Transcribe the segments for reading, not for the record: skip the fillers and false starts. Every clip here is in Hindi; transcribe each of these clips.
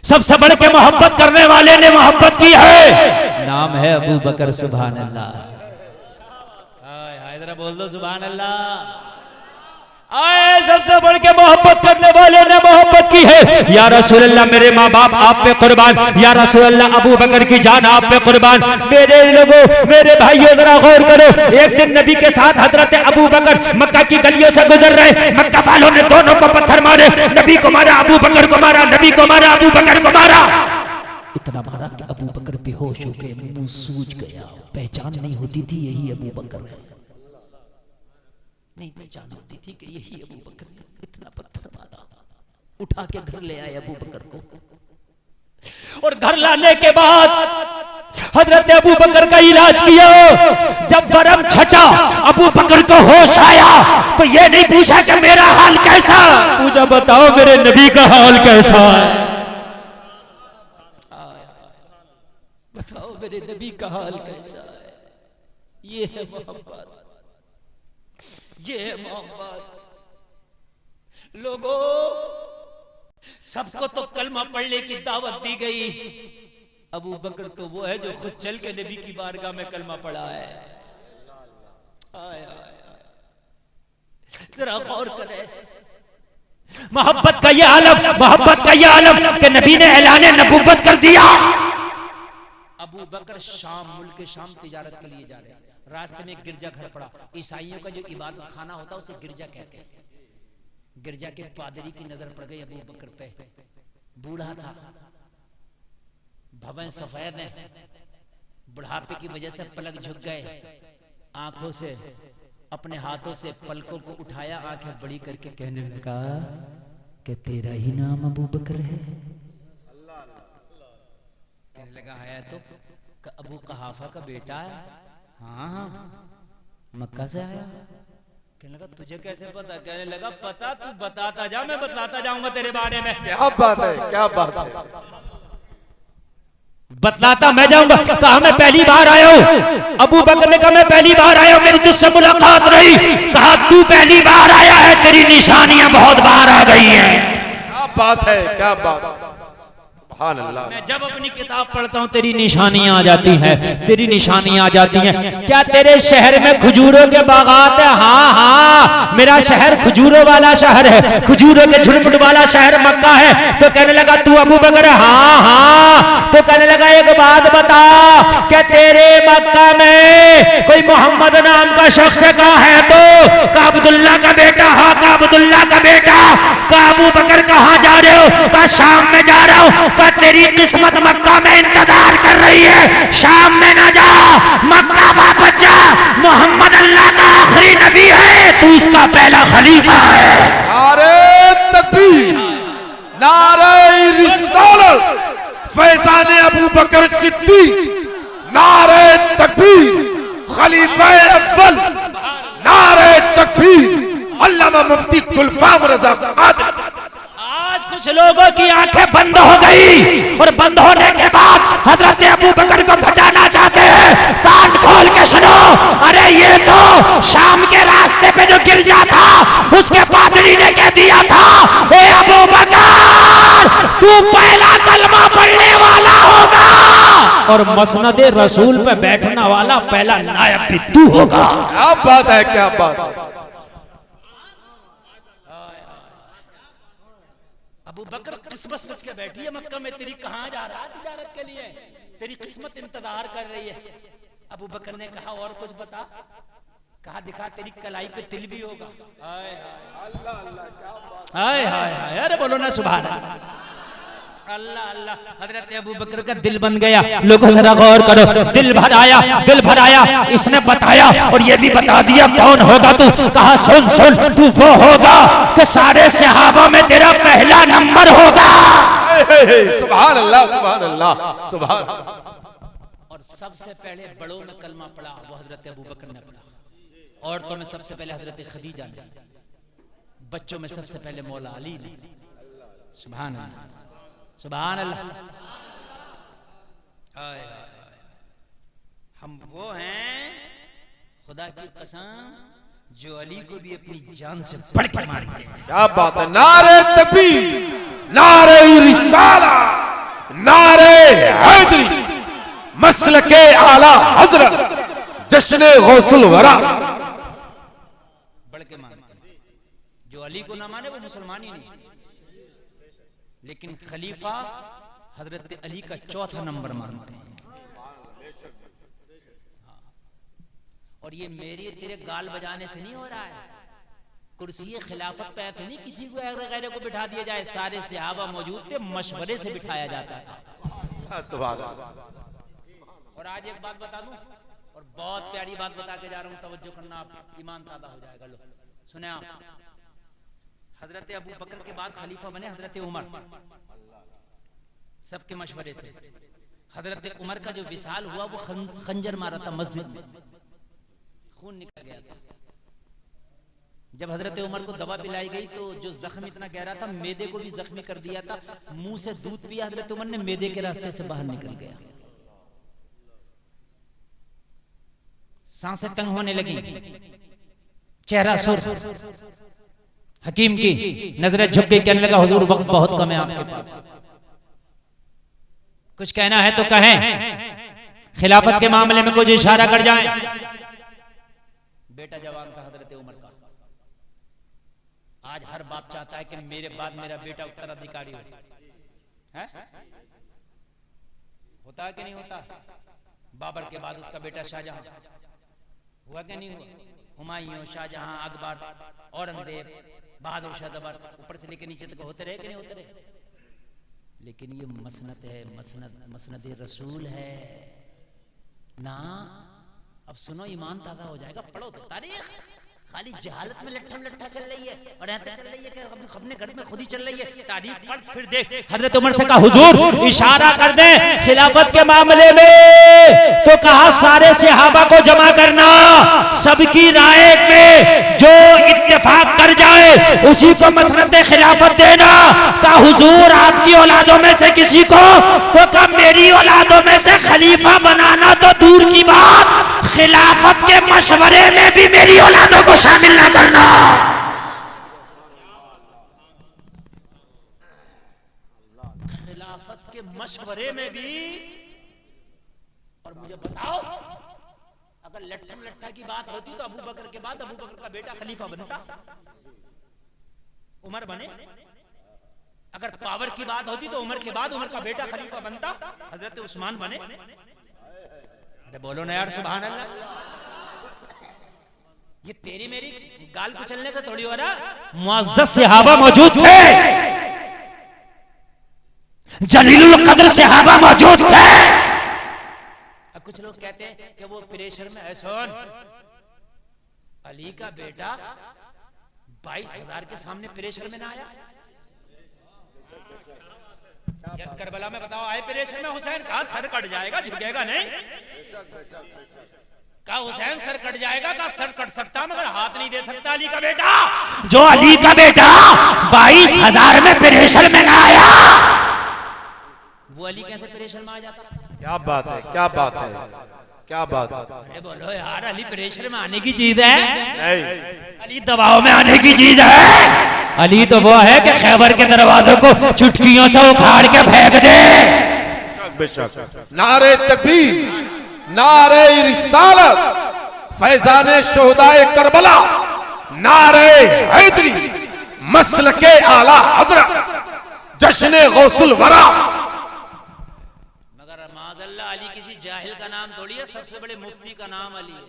सबसे बढ़ के मोहब्बत करने वाले ने मोहब्बत की है, नाम है अबू बकर। सुभान अल्लाह। हाय बोल दो सुभान अल्लाह। आए सबसे बढ़ के मोहब्बत करने वाले ने मोहब्बत की है। या रसूल अल्लाह मेरे माँ बाप आप पे कुर्बान, या रसूल अल्लाह अबू बकर की जान आप पे कुर्बान। मेरे लोगों, मेरे भाइयों जरा गौर करो। एक दिन नबी के साथ हजरत अबू बकर मक्का की गलियों से गुजर रहे। मक्का वालों ने दोनों को पत्थर मारे, नबी को मारा, अबू बकर को मारा, नबी को मारा, अबू बकर को मारा। इतना मारा कि अबू बकर बेहोश हो गए, मुंह सूज गया, पहचान नहीं होती थी यही अबू बकर है, नहीं पहचान होती थी कि यही अबू बकर। इतना पत्थर मारा, उठा के घर ले आए अबू बकर को, और घर लाने के बाद हजरत अबू बकर का इलाज किया। जब वरम छटा, अबू बकर को होश आया तो ये नहीं पूछा कि मेरा हाल कैसा, पूछा बताओ मेरे नबी का हाल कैसा है, बताओ मेरे नबी का हाल कैसा है। ये है मोहब्बत, ये है मोहब्बत। लोगों, सबको तो कलमा पढ़ने की दावत दी गई, अबू बकर तो वो है जो खुद चल के नबी की बारगाह में कलमा पढ़ा है। आय आय जरा गौर करें, मोहब्बत का ये आलम, मोहब्बत का ये आलम कि नबी ने ऐलान नबूवत कर दिया। अबू बकर शाम, मुल्क शाम तिजारत के लिए जा रहे हैं। रास्ते में गिरजा घर पड़ा। ईसाइयों का जो इबादत खाना होता है उसे गिरजा कहते हैं। गिरजा के पादरी की नजर पड़ गई अबू बकर पे। बूढ़ा था, भवन सफेद ने, बुढ़ापे की वजह से पलक झुक गए। आंखों से, अपने हाथों से पलकों को उठाया, आंखें बड़ी करके कहने लगा कि तेरा ही नाम अबू बकर है। कहने लगा है तो अबू कहाफा का बेटा है। हाँ, मक्का से आया। कहने लगा तुझे कैसे पता? कहने लगा पता तू बताता जा, मैं बतलाता जाऊंगा तेरे बारे में। क्या बात है, क्या बात है, बतलाता मैं जाऊंगा। कहा मैं पहली बार आया हूं। अबू बकर ने कहा मैं पहली बार आया हूं, मेरी तुझसे मुलाकात रही। कहा तू पहली बार आया है, तेरी निशानियां बहुत बार आ गई हैं। क्या बात है, क्या बात। मैं जब अपनी किताब पढ़ता हूँ तेरी निशानियां आ जाती हैं, तेरी निशानियां आ जाती हैं। क्या तेरे शहर में खजूरों के बागात है? हाँ हाँ, मेरा शहर खजूरों वाला शहर है, खजूरों के झुंड वाला शहर मक्का है। तो कहने लगा तू अबू बकर है? हाँ हाँ। तो कहने लगा एक बात बता, क्या तेरे मक्का में कोई मोहम्मद नाम का शख्स का है? तो का अब्दुल्ला का बेटा? हाँ का अब्दुल्ला का बेटा। का अबू बकर कहाँ जा रहे हो? का शाम में जा रहा हूँ। तेरी किस्मत मक्का में इंतजार कर रही है, शाम में ना जा, मक्का वापस जा। मोहम्मद अल्लाह का आखिरी नबी है, तू इसका पहला खलीफा है। नारे तकबीर, नारे रिसालत, फैजान अबू बकर सिद्दीक, नारे तकबीर, खलीफा अव्वल, नारे तकबीर, अल्लामा मुफ्ती गुलफाम रजा कादिर। कुछ लोगों की आंखें बंद हो गई और बंद होने के बाद हजरत अबू बकर को घटाना चाहते हैं। कान खोल के सुनो, अरे ये तो शाम के रास्ते पे जो गिरजा था उसके पादरी ने कह दिया था, ए अबू बकर तू पहला कलमा पढ़ने वाला होगा और मसनद रसूल पे बैठने वाला पहला नायब भी तू होगा। क्या बात है, क्या बात। अबू बकर किस्मत सोच के बैठी है मक्का में, तेरी कहाँ जा रहा है तिजारत के लिए, तेरी किस्मत इंतजार कर रही है। अबू बकर ने कहा और कुछ बता। कहा दिखा तेरी कलाई पे तिल भी होगा। हाय हाय हाय हाय, अरे बोलो ना सुभान अल्लाह अल्लाह। हजरत अबू बकर का दिल बन गया। लोगों जरा गौर करो, दिल भर आया, दिल भर आया। इसने बताया और ये भी बता दिया कौन होगा तू। कहा सुन सुन, तू वो होगा कि सारे सहाबा में तेरा पहला नंबर होगा। सुभान अल्लाह, सुभान अल्लाह, सुभान। और सबसे पहले बड़ों में कलमा पड़ा वो हजरत अबू बकर ने पढ़ा। औरतों में सबसे पहले हजरत खदीजा ने, बच्चों में सबसे पहले मौला अली ने। सुभान अल्लाह, सुभान अल्लाह। हम वो हैं खुदा की कसम जो अली को भी अपनी जान से बढ़ के मारते हैं। क्या बात है। नारे तकबीर, नारे रिसालत, नारे हैदरी मसलके आला हजरत जश्न गौसुल वरा। बढ़ के मानते हैं, जो अली को ना माने वो मुसलमान ही नहीं। लेकिन खलीफा हजरत अली का चौथा नंबर मानते हैं। और ये मेरी तेरे गाल बजाने से नहीं हो रहा है, कुर्सी खिलाफत पे ऐसे नहीं किसी को गैर को बिठा दिया जाए, सारे सहाबा मौजूद थे, मशवरे से बिठाया जाता था। और आज एक बात बता दूं, और बहुत प्यारी बात बता के जा रहा हूं, तवज्जो करना, आप ईमान ताज़ा हो जाएगा। लो सुने आप, हजरत अबू बकर के बाद खलीफा बने हजरत उमर, सबके मशवरे से। हजरत उमर का जो विसाल हुआ वो खंजर मारा था मस्जिद में, खून निकल गया था। जब हजरत उमर को दवा पिलाई गई तो जो जख्म इतना गहरा था, मैदे को भी जख्मी कर दिया था। मुंह से दूध पिया हजरत उमर ने, मैदे के रास्ते से बाहर निकल गया, सांसें तंग होने लगी, चेहरा सुर। हकीम की नजरें झुक गई, कहने लगा हुजूर वक्त बहुत कम है आपके पास, कुछ कहना है तो कहें, खिलाफत के मामले में कुछ इशारा कर जाएं। बेटा जवान था हजरत उमर का। आज हर बाप चाहता है कि मेरे बाद मेरा बेटा उत्तराधिकारी हो, है? होता है कि नहीं होता? बाबर के बाद उसका बेटा शाहजहां हुआ कि नहीं हुआ? हुमायूं, शाहजहां, अकबर, औरंगजेब, बहादुर शाह जफर, ऊपर से लेकर नीचे तक होते रहे कि नहीं होते रहे? लेकिन ये मसनद है, मसनद रसूल है ना। अब सुनो, ईमान ताज़ा हो जाएगा। पढ़ो तो तारीख, खाली जहालत में लट्ठम लट्ठा चल रही है और ऐसे चल रही है कि अपने घर में खुद ही चल रही है। तारीख पढ़ फिर देख। हजरत उमर से कहा हुजूर इशारा कर दें खिलाफत के मामले में, तो कहा सारे सहाबा को जमा करना, सबकी राय में जो इत्तेफाक कर जाए उसी को मसनद खिलाफत देना। कहा हुजूर आपकी औलादों में से किसी को, तो कहा मेरी औलादों में से खलीफा बनाना तो दूर की बात, खिलाफत के मशवरे में भी मेरी औलादों को शामिल ना करना। खिलाफत के मशवरे में भी। और मुझे बताओ, अगर लट्ठम लट्ठा की बात होती तो अबू बकर के बाद अबू बकर का बेटा खलीफा बनता, उमर बने। अगर पावर की बात होती तो उमर के बाद उमर का बेटा खलीफा बनता, हजरत उस्मान बने। अरे बोलो ना यार, सुभान अल्लाह। ये तेरी मेरी गाल को चलने का थोड़ी हो रहा। मुअज़्ज़ज़ सहाबा मौजूद थे, जलीलुल कद्र सहाबा मौजूद थे। अब कुछ लोग कहते हैं कि वो प्रेशर में है। सुन, अली का बेटा 22,000 के सामने प्रेशर में ना आया? करबला में बताओ आए प्रेशर में? हुसैन कहा सर कट जाएगा, झुकेगा नहीं। कहा हुसैन सर कट जाएगा, कहा सर कट सकता मगर हाथ नहीं दे सकता। अली का बेटा, जो अली का बेटा 22,000 में प्रेशर में ना आया, वो अली कैसे प्रेशर में आ जाता? क्या बात है, क्या बात है, क्या बात है। अरे बोलो यार, अली प्रेशर में आने की चीज है नहीं, अली दबाव में आने की चीज है। अली तो वो है कि खैबर के दरवाजों को चुटकियों से उखाड़ के फेंक दे। बेशक। नारे तकबीर, नारे रिसालत, फैजाने शोहदाए करबला, नारे हैदरी मसलके आला हजरत जश्न गौसुल वरा। मगर माज़अल्लाह अली किसी जाहिल का नाम थोड़ी है, सबसे बड़े मुफ्ती का नाम अली है।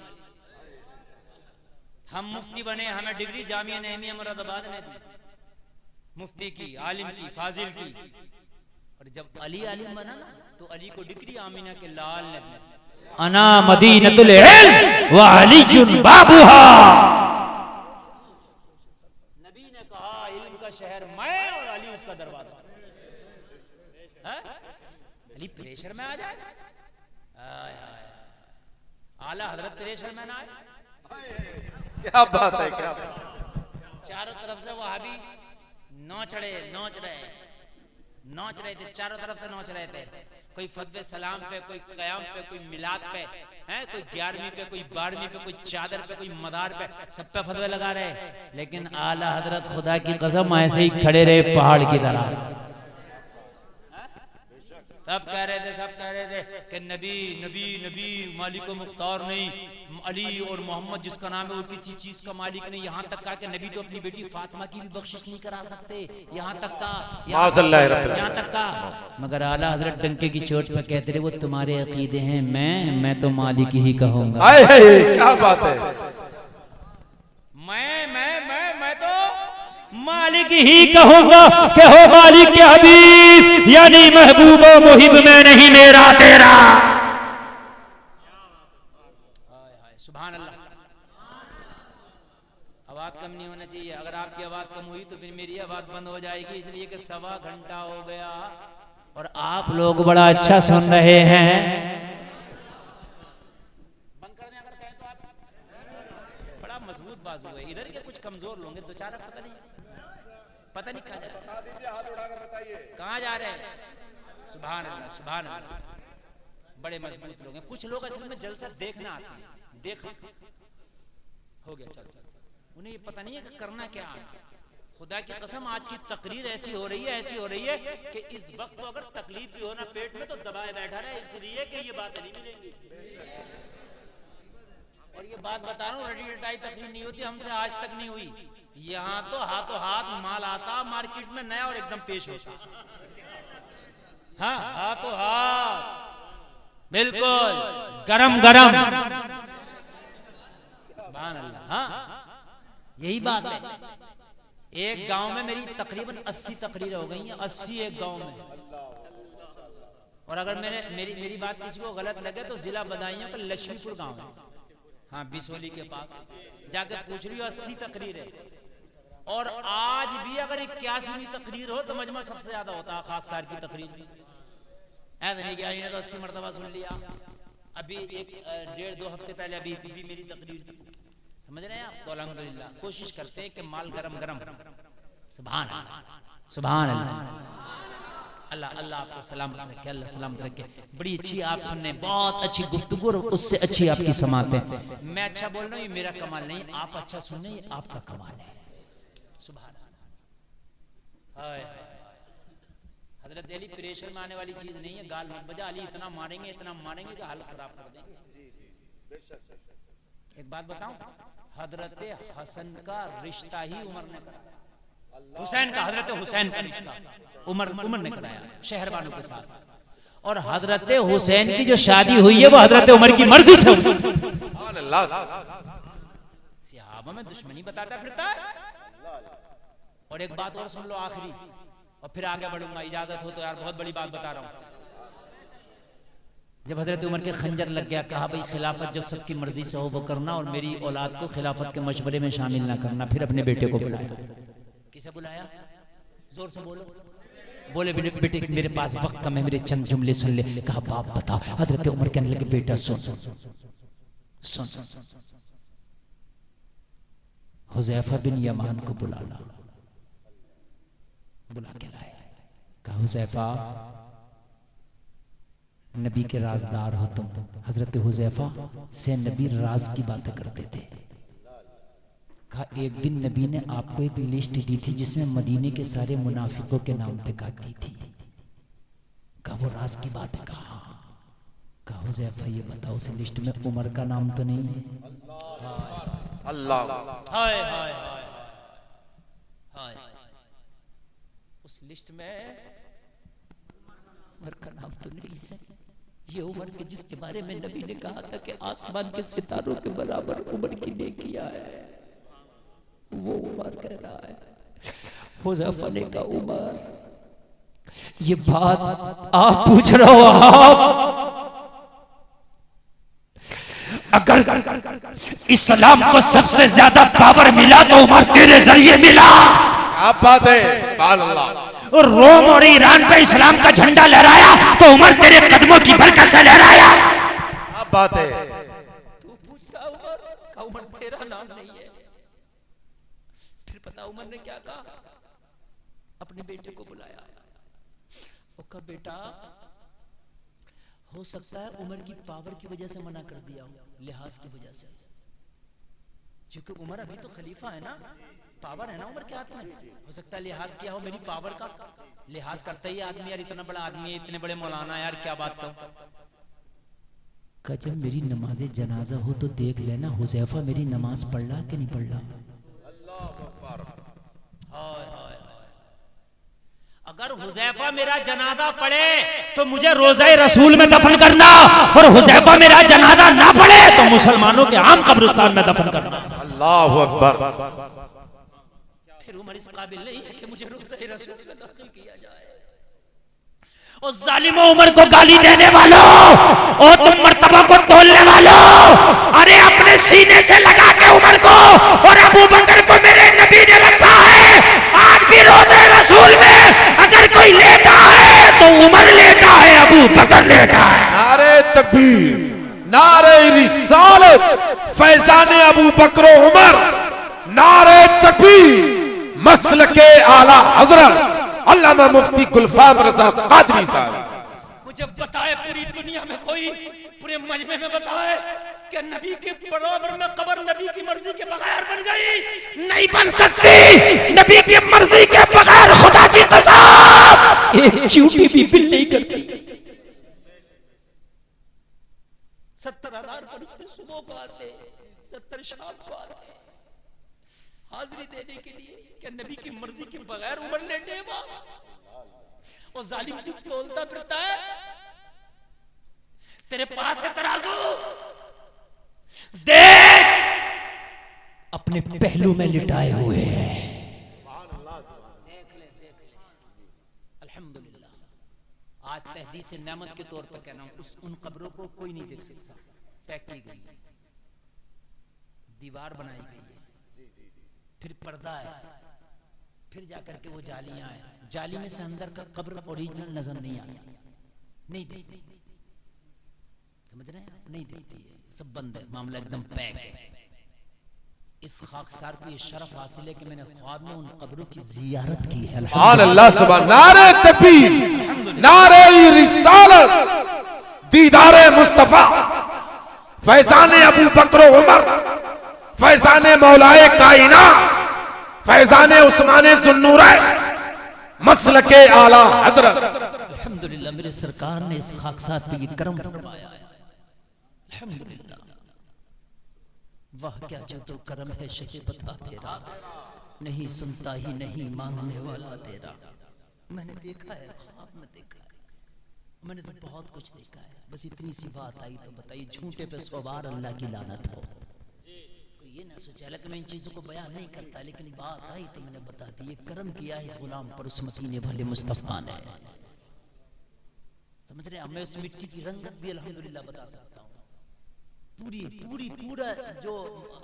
हम मुफ्ती बने, हमें डिग्री जामिया नहमिया मुरादाबाद में दी, मुफ्ती की, आलिम की, फाजिल की। और जब अली आलिम बना ना तो अली को डिग्री आमीना के लाल ने दी। अना मदीनतुल इल्म व अलीयुन बाबुहा। नबी ने कहा इल्म का शहर मैं और अली उसका दरवाजा। अली प्रेशर में आ जाए, आला हजरत प्रेशर में ना आए। क्या बात है, क्या बात। चारों तरफ से वहाबी नोच रहे थे, चारों तरफ से नोच रहे थे। कोई फतवे सलाम पे, कोई क़याम पे, कोई मिलाद पे, हैं, कोई 11वीं पे, कोई 12वीं पे, कोई चादर पे, कोई मदार पे, सब पे फतवे लगा रहे। लेकिन आला हजरत खुदा की कसम ऐसे ही खड़े रहे पहाड़ की तरह। सब कह रहे थे कि नबी नबी नबी मालिक मुख्तार नहीं, अली और मोहम्मद जिसका नाम है वो किसी चीज का मालिक नहीं। यहाँ तक कहा कि नबी तो अपनी बेटी फातिमा की भी बख्शिश नहीं करा सकते, यहाँ तक का। मगर आला हजरत डंके की चोट पर कहते रहे वो तुम्हारे अकीदे हैं, मैं तो मालिक ही कहूंगा। क्या बात है, मैं तो मालिक ही कहूंगा कि हो मालिक के हबीब यानी महबूब व मुहिब में नहीं मेरा तेरा। सुभान अल्लाह। आवाज कम नहीं होना चाहिए, अगर आपकी आवाज कम हुई तो फिर मेरी आवाज बंद हो जाएगी, इसलिए कि 1.25 घंटा हो गया और आप लोग बड़ा अच्छा सुन रहे हैं। बंद कर दें अगर कहें तो आप। बड़ा मजबूत बाजू है, इधर के कुछ कमजोर लोग दो चार पता नहीं कहाँ जा रहे, बता दीजिए, हाथ उठाकर बताइए कहाँ जा रहे हैं। सुभान अल्लाह सुभान अल्लाह, बड़े मजबूत लोग हैं। कुछ लोग असल में जलसा देखना आते हैं, देख हो गया चल, उन्हें ये पता नहीं है कि करना क्या है। खुदा की कसम आज की तकरीर ऐसी हो रही है कि इस वक्त तो अगर तकलीफ भी हो ना पेट में तो दबाए बैठा रहे, इसलिए कि ये बात नहीं मिलेंगी। और ये बात बता रहा हूँ, रटी रटाई तकलीफ नहीं होती, हमसे आज तक नहीं हुई। यहाँ तो हाथों हाथ माल आता मार्केट में नया और एकदम पेश होता। हाँ हाथों हाथ बिल्कुल गरम गरम। हाँ यही बात है। एक गांव में मेरी तकरीबन 80 तकरीरें हो गई हैं, 80 एक गांव में। और अगर मेरी बात किसी को गलत लगे तो जिला बदायूं का लक्ष्मीपुर गांव है, हाँ बिसोली के पास, जाकर पूछ रही हो 80 तकरीरें। और आज भी अगर 81वीं तकरीर हो तो मजमा सबसे ज्यादा होता है खाकसार की तकरीर में। ऐसा नहीं कि ने तो 80 मरतबा सुन लिया। अभी एक 1.5-2 हफ्ते पहले अभी मेरी तकरीर थी, समझ रहे हैं आप। तो अल्हम्दुलिल्लाह कोशिश करते हैं कि माल गरम गरम। सुभान अल्लाह सुभान अल्लाह। अल्लाह अल्लाह आपको सलामत रखे, अल्लाह सलामत रखे। बड़ी अच्छी आप सुनने, बहुत अच्छी गुफ्तगू, उससे अच्छी आपकी समातें। मैं अच्छा बोल रहा हूँ ये मेरा कमाल नहीं, आप अच्छा सुनने ये आपका कमाल है। सुभान अल्लाह। हजरत अली प्रेशर में आने वाली चीज नहीं है, गाल मत बजा। अली इतना मारेंगे कि हालत खराब कर देंगे। एक बात बताऊं, हजरत हसन का रिश्ता ही उमर ने कराया, हुसैन का, हजरत हुसैन का रिश्ता उमर ने कराया शहर वालों के साथ। और हजरत हुसैन की जो शादी हुई है वो हजरत उमर की मर्जी से। सहाबा में दुश्मनी बताता फिरता है। और एक बात और सुन लो आखिरी, और फिर आगे बढ़ूंगा, इजाजत हो तो यार, बहुत बड़ी बात बता रहा हूं। जब हजरत उमर के खंजर लग गया, कहा भाई खिलाफत जब सबकी मर्जी से हो वो करना, और मेरी औलाद को खिलाफत के मशवरे में शामिल ना करना। फिर अपने बेटे को बुलाया। किसे बुलाया? जोर से बोलो। बोले बेटे मेरे पास वक्त कम है, मेरे चंद जुमले सुन ले। कहा बाप बता। हजरत उमर कहने लगे बेटा सुन, हुज़ैफा बिन यमान को बुला के लाए। कहा हुज़ैफा नबी के राजदार हो तुम। हजरत हुज़ैफा से नबी राज की बातें करते थे। कहा एक दिन नबी ने आपको एक लिस्ट दी थी जिसमें मदीने के सारे मुनाफिकों के नाम तक दी थी। कहा वो राज की बात है। कहा हुज़ैफा ये बताओ उस लिस्ट में उमर का नाम तो नहीं है? अल्लाह हाय हाय हाय। उस लिस्ट में उमर का नाम तो नहीं है। ये उमर के जिसके बारे में नबी ने कहा था कि आसमान के सितारों के बराबर उमर की नेकियां है, वो उमर कह रहा है। हुज़ैफा ने कहा उमर ये बात आप पूछ रहे हो, आप अगर इस्लाम को सबसे ज्यादा पावर मिला तो उमर तेरे जरिए मिला। आप बात है, सुभान अल्लाह। और रोम और ईरान पे इस्लाम का झंडा लहराया तो उमर तेरे कदमों की बरकत से लहराया। आप बात है। तू पूछता उमर का, उमर तेरा नाम नहीं है। फिर पता उमर ने क्या कहा? अपने बेटे को बुलाया। उसका बेटा हो सकता है उमर की पावर की वजह से मना कर दिया हो, लिहाज की वजह से, क्योंकि उमर अभी तो खलीफा है ना, पावर है ना उम्र के हाथ में, हो सकता है लिहाज किया हो मेरी पावर का, लिहाज करता ही आदमी यार, इतना बड़ा आदमी है, इतने बड़े मौलाना यार, क्या बात कहूं। जब मेरी नमाज जनाजा हो तो देख लेना हुज़ैफा मेरी नमाज पढ़ रहा कि नहीं पढ़ रहा। अगर हुज़ैफा मेरा जनाजा पढ़े तो मुझे रोज़े रसूल में दफन करना, और हुज़ैफा मेरा जनाजा ना पढ़े तो मुसलमानों के आम कब्रिस्तान में दफन करना। अल्लाहु अकबर। फिर उमर इस काबिल नहीं है कि मुझे रोज़े रसूल में दफन किया जाए। और जालिमों उमर को गाली देने वालों, और तुम मर्तबा को तोलने वालों, अरे अपने सीने से लगा के उमर को और अबू बकर को मेरे नबी ने रखा है। आज भी रोज़े रसूल में अगर कोई लेटा है तो उमर लेटा है, अबू बकर लेटा है। नारे तकबीर, नारे रिसालत, फैजाने अबू बकर उमर, नारे तकबीर, मसलके आला हजरत अल्लामा मुफ्ती गुलफाम रज़ा क़ादरी साहब। मुझे बताए पूरी दुनिया में कोई, पूरे मजमे में बताए कि नबी के बराबर में कब्र नबी की मर्जी के बगैर बन गई, नहीं बन सकती। नबी की मर्जी के बगैर खुदा की कसम एक चींटी भी बिल नहीं करती। 70,000 फरिश्ते सुबह को आते, 70 शाम को आते हाजिरी देने के लिए, क्या नबी की मर्जी के बगैर उमर लेटे और जालिम तू तोलता फिरता है। तेरे पास है तराजू, देख अपने पहलू में लिटाए हुए हैं। अल्हम्दुलिल्लाह आज तहदीस नेमत के तौर पर कहना हूं, उन कब्रों को कोई नहीं देख सकता। पैक की गई है, दीवार बनाई गई है, फिर पर्दा है, फिर जाकर के वो जालियां हैं, जाली में से अंदर का कब्र ओरिजिनल नजर नहीं आता, नहीं देखती, समझ रहे हैं, नहीं देखती है, सब बंद है, मामला एकदम पैक है। इस खाकसार को ये शरफ हासिल है कि मैंने ख्वाब में उन कब्रों की जियारत की है। अल्लाह सुभान, नारे तकबीर, नारे रिसालत, दीदारे मुस्तफा, फैजाने अबू बकर उमर, फैजाने मौलाए कायना, फैजाने उस्माने ज़ुन्नूरैन, मसलके आला हजरत। अल्हम्दुलिल्लाह मेरे सरकार ने इस खाकसार पे ये करम फरमाया है। अल्हम्दुलिल्लाह, वाह क्या जो तो करम है शहे बता तेरा, नहीं सुनता ही नहीं मांगने वाला तेरा। मैंने देखा है, ख्वाब में देखा है, मैंने तो बहुत कुछ देखा है। बस इतनी सी बात आई तो बताइए, झूठे पे सवार अल्लाह की लानत हो। ये ना सोचा, लेकिन मैं इन चीजों को बयान नहीं करता, लेकिन बात आई तो मैंने बता दी। ये करम किया इस गुलाम पर उस मदीने वाले मुस्तफा ने, समझ रहे हैं। मैं उस मिट्टी की रंगत भी अल्हम्दुलिल्लाह बता सकता हूँ, पूरा जो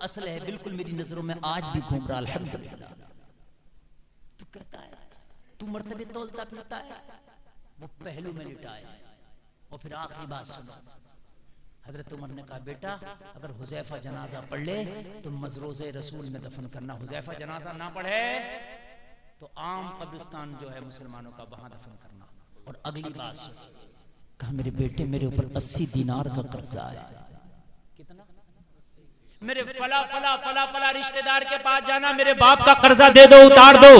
असल है बिल्कुल मेरी नजरों में आज भी घूम रहा। अल्हम्दुलिल्लाह तू कहता है, तू मर्तबे तोलता फिरता है, वो पहलू में लिटा है। और फिर आखिरी बात सुनो, हजरत उमर ने कहा, बेटा अगर हुज़ैफा जनाजा पढ़ ले तो मज़रोज़े रसूल में दफन करना, हुज़ैफा जनाजा ना पढ़े तो आम कब्रिस्तान जो है मुसलमानों का, वहां दफन करना। और अगली बात कहा, मेरे बेटे मेरे ऊपर 80 दीनार का कर्जा है। कितना? मेरे फला फला फला फला रिश्तेदार के पास जाना, मेरे बाप का कर्जा दे दो, उतार दो।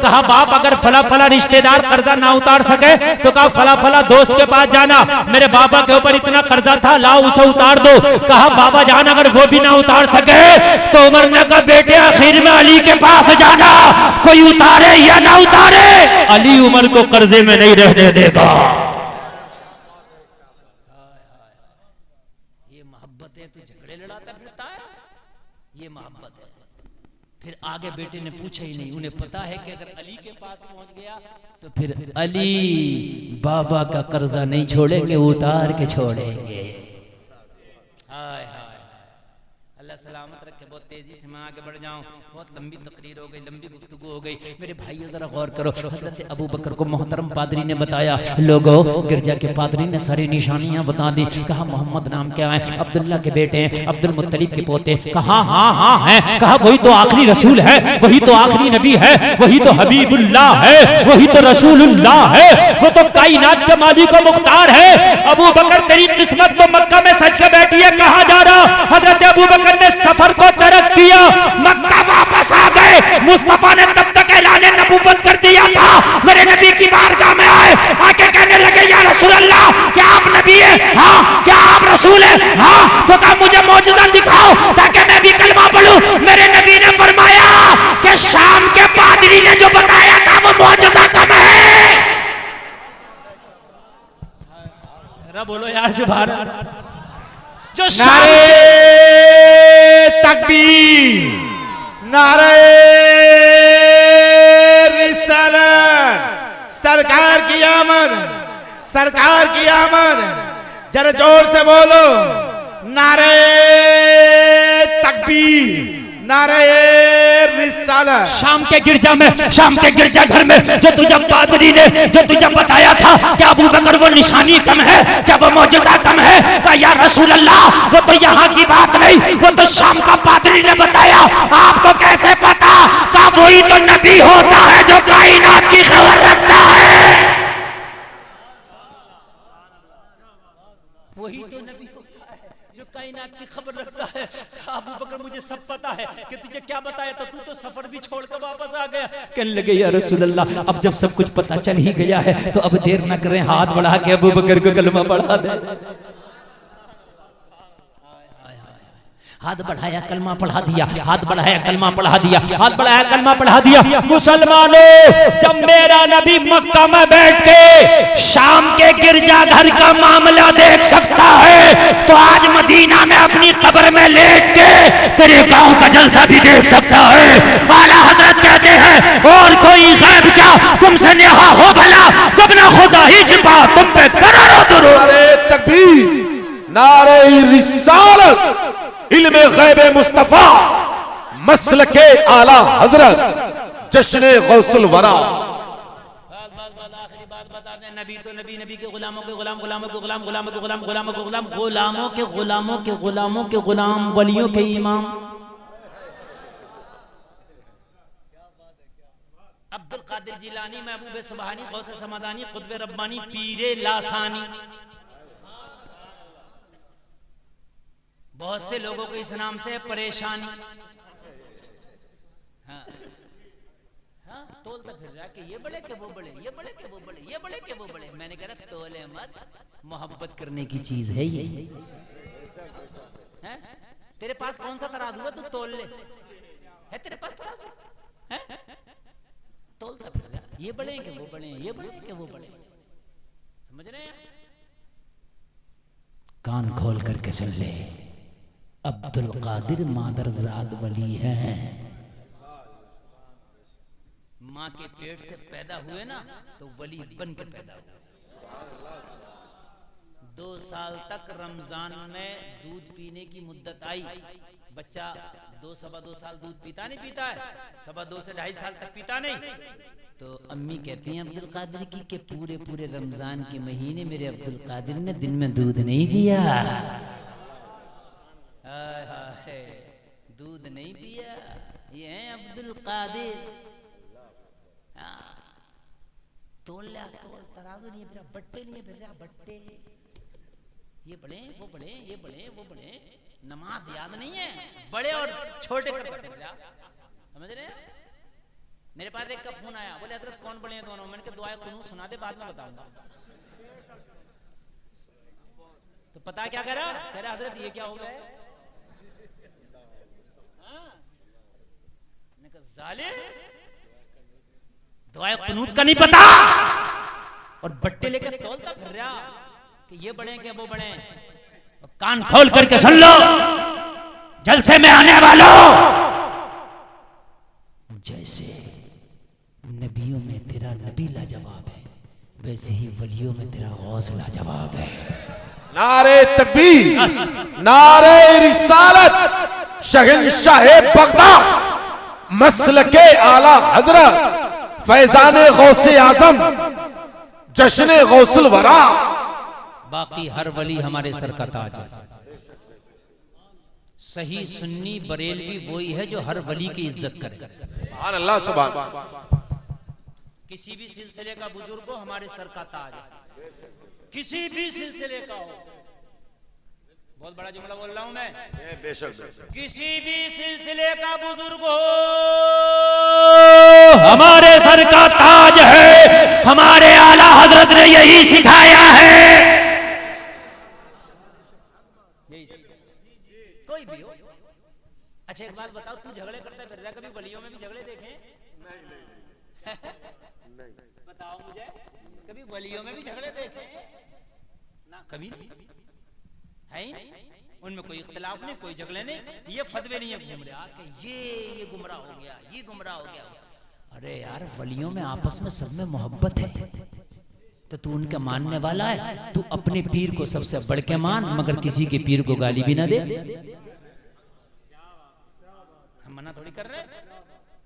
कहा बाप अगर फला फला रिश्तेदार कर्जा ना उतार सके तो कहा फला फला दोस्त के पास जाना, मेरे बाबा के ऊपर इतना कर्जा था, लाओ उसे उतार दो। कहा बाबा जान अगर वो भी ना उतार सके तो उमर ने कहा बेटे आखिर में अली के पास जाना, कोई उतारे या ना उतारे अली उमर को कर्जे में नहीं रहने देगा। ये मोहब्बत है, तू झगड़े लड़ाता फिरता है, ये मोहब्बत है। फिर आगे बेटे ने पूछा ही नहीं, उन्हें पता है कि अगर अली के पास पहुंच गया तो फिर अली बाबा का कर्जा नहीं छोड़ेंगे, उतार के छोड़ेंगे। हाय हाय, अल्लाह सलामत रखे। बहुत तेजी से मैं आगे बढ़ जाऊं, बहुत लंबी तकरीर हो गई, लंबी गुफ्तगू हो गई। मेरे भाइयों जरा गौर करो, हजरत अबू बकर को मोहतरम पादरी ने बताया, लोगों गिरजा के पादरी ने सारी निशानियां बता दी। कहा मोहम्मद नाम क्या है? अब्दुल्ला के बेटे हैं, अब्दुल मुत्तलिब के पोते। कहा हाँ हाँ है। कहा वही तो आखिरी रसूल है, वही तो आखिरी नबी है, वही तो हबीबुल्लाह है, वही तो रसूलुल्लाह है, वो तो कायनात के मालिक व मुख्तार है। अबू बकर तेरी किस्मत तो मक्का में सज के बैठी है, कहाँ जा रहा? हजरत अबू बकर ने सफर को तरक किया, मक्का वापस आ गए। है। मुस्तफा ने तब तक ऐलान नबूवत कर दिया था, मेरे नबी की बारगाह में आए, आके कहने लगे या रसूल अल्लाह, क्या आप नबी है? हाँ। क्या आप रसूल है? हाँ। तो कहा मुझे मौजूदा दिखाओ ताकि मैं भी कलमा पढ़ूं। मेरे नबी ने फरमाया कि शाम के पादरी ने जो बताया था वो मौजूदा कम है। बोलो यार सुभान अल्लाह। जो नारे तकबीर, नारे रिसालत, सरकार की आमद, सरकार की आमद। जरा जोर से बोलो, नारे तकबीर, नारे रिसालत। शाम के गिरजा में, शाम के गिरजा घर में जो तुझे पादरी ने जो तुझे बताया था क्या अबू बकर वो निशानी कम है, क्या वो मौजज़ा कम है? कहा या रसूल अल्लाह वो तो यहाँ की बात नहीं, वो तो शाम का पादरी ने बताया। आपको कैसे पता? कहा वही तो नबी होता है जो कायनात की खबर रखता है। वही तो नबी होता है जो कायनात की खबर रखता है। अबू बकर मुझे सब पता है कि तुझे क्या बताया था, तू तो सफर भी छोड़कर वापस आ गया। कहने लगे या रसूल अल्लाह अब जब सब कुछ पता चल ही गया है तो अब देर न करें, हाथ बढ़ा के अबू बकर को कलमा पढ़ा दे। हाथ बढ़ाया कलमा पढ़ा दिया, हाथ बढ़ाया कलमा पढ़ा दिया, हाथ बढ़ाया कलमा पढ़ा दिया। मुसलमानों, जब मेरा नबी मक्का में बैठ के शाम के गिरजाघर का मामला देख सकता है तो आज मदीना में अपनी कब्र में लेट के तेरे गांव का जलसा भी देख सकता है। आला हजरत कहते हैं और कोई गैब क्या तुमसे नेहा हो भला, जब ना खुदा ही छिपा तुम पे करोड़ों दुरूद। नारे तकबीर, नारे रिसालत, इल्मे गैबे मुस्तफा, मसलके आला हजरत, जश्ने गौसुल वरा। आखिरी बात बता दें, नबी तो नबी, नबी के गुलामों के गुलाम, गुलामों के गुलाम, गुलामों के गुलाम, गुलामों के गुलाम, गुलामों के गुलामों के गुलामों के गुलाम, वलियों के इमाम। अब्दुल कादिर जिलानी, महबूब सुबहानी, गौसे समदानी, कुतुब रब्बानी, पीरे लासानी। बहुत से लोगों को इस नाम से परेशानी। हाँ। हाँ, तोलता फिर रहा कि ये बड़े के वो बड़े, ये बड़े के वो बड़े, ये बड़े के वो बड़े। मैंने कहा तोले मत, मोहब्बत करने की चीज है ये। है? तेरे पास कौन सा तराजू है, तू तोल ले। है तेरे पास तराजू? है? तोलता फिर रहा, ये बड़े के वो बड़े, ये बड़े के वो बड़े। समझ रहे हैं? कान खोल करके सुन ले, अब्दुल कादिर मादरजाद वली है। माँ के पेट से पैदा हुए ना तो वली बन के पैदा हुए। 2 साल तक रमजान में दूध पीने की मुद्दत आई। बच्चा 2 सवा 2 साल दूध पीता नहीं, पीता है सवा 2 से 2.5 साल तक पीता नहीं। तो अम्मी कहती हैं अब्दुल कादिर की कि पूरे पूरे रमजान के महीने मेरे अब्दुल कादिर ने दिन में दूध नहीं पिया। दूध नहीं पिया, ये है अब्दुल कादिर। तोल लिया, तोल, तराजू नहीं फिर, बट्टे नहीं फिर, बट्टे। ये बड़े वो बड़े, ये बड़े वो बड़े। नमाज याद नहीं है, बड़े और छोटे कर समझ रहे हैं? मेरे पास एक का फोन आया, बोले हजरत कौन बड़े हैं दोनों? मैंने कहा दुआ कुनूत सुना दे, बाद में बताऊंगा। तो पता क्या कह रहा हजरत ये क्या हो गया है? दुआ कुनूत का नहीं पता और बट्टे लेकर तोलता फिर रहा कि ये बड़े के वो बड़े। कान खोल करके सुन लो, जलसे में आने वालों, जैसे नबियों में तेरा नबी लाजवाब है वैसे ही वलियों में तेरा गौस लाजवाब है। नारे तकबीर, नारे रिसालत, शहंशाह बगदाद, मसलके आला हजरत, फैजाने गौसे आजम, जश्ने गौसुल वरा। बाकी हर वली हमारे सर का ताज है। सही सुन्नी बरेलवी वही है जो हर वली की इज्जत करे। सुभान अल्लाह, सुभान। किसी भी सिलसिले का बुजुर्ग हो हमारे सर का ताज है, किसी भी सिलसिले का हो। बहुत बड़ा जुमला बोल रहा हूं मैं। बेशक किसी भी सिलसिले का बुजुर्ग हो, हमारे सर का ताज है, हमारे आला हजरत ने यही सिखाया है। कोई भी हो। अच्छा एक बात बताओ, तू झगड़े करता फिर रहा, कभी गलियों में भी झगड़े देखे? बताओ मुझे, कभी गलियों में भी झगड़े देखे ना? कभी है ही नहीं, उनमें कोई इख्तिलाफ नहीं, कोई झगड़े नहीं, ये फतवे नहीं है घूम रहे आके, ये गुमराह हो गया, ये गुमराह हो गया। अरे यार वलियों में आपस में सब में मोहब्बत है, तो तू उनके मानने वाला है, तू अपने पीर को सबसे बढ़ के मान, मगर किसी के पीर को गाली भी ना दे। हम मना थोड़ी कर रहे,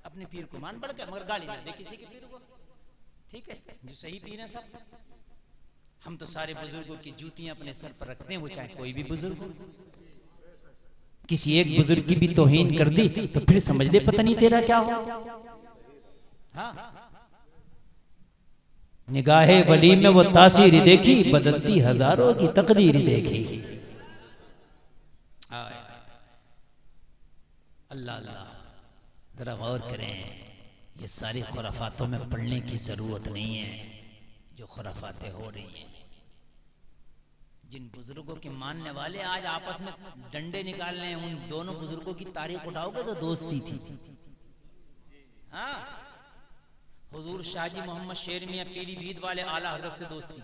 अपने पीर को मान बढ़ के, मगर गाली ना दे किसी के पीर को। ठीक है, जो सही पीर है सब। हम तो सारे बुजुर्गों की जूतियां अपने सर पर रखते हैं, वो चाहे कोई भी बुजुर्ग हो। किसी एक बुजुर्ग की भी तौहीन कर दी तो फिर समझ ले पता नहीं तेरा क्या हो। हाँ, निगाहे वली में वो तासीर देखी, बदलती हजारों की तकदीर देखी। अल्लाह अल्लाह, जरा गौर करें, ये सारी खुराफातों में पढ़ने की जरूरत नहीं है जो खुराफातें हो रही हैं। जिन बुजुर्गों के मानने वाले आज आपस में डंडे निकाल रहे हैं, उन दोनों बुजुर्गों की तारीख उठाओगे तो दोस्ती थी। हाँ, हुजूर शाहजी मोहम्मद शेर मियां पीलीभीत वाले आला हजरत से दोस्ती।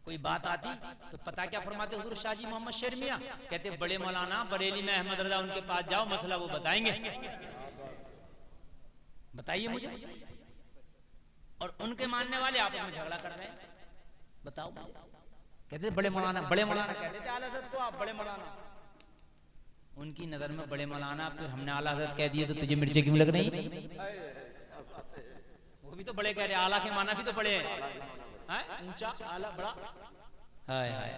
कोई बात आती तो पता क्या फरमाते हुजूर शाहजी मोहम्मद शेर मियां? कहते बड़े मौलाना बरेली में अहमद रजा, उनके पास जाओ, मसला वो बताएंगे। बताइए मुझे। और उनके मानने वाले आपस में झगड़ा कर रहे हैं, बताओ। कहते बड़े मौलाना, बड़े मौलाना कहते थे आला हज़रत को, आप बड़े मौलाना। उनकी नजर में बड़े मौलाना, फिर हमने आला हज़रत कह दिए तो तुझे मिर्चे क्यों लग रही? वो भी तो बड़े कह रहे, आला के माना भी तो बड़े हैं, ऊंचा आला बड़ा। हाय हाय।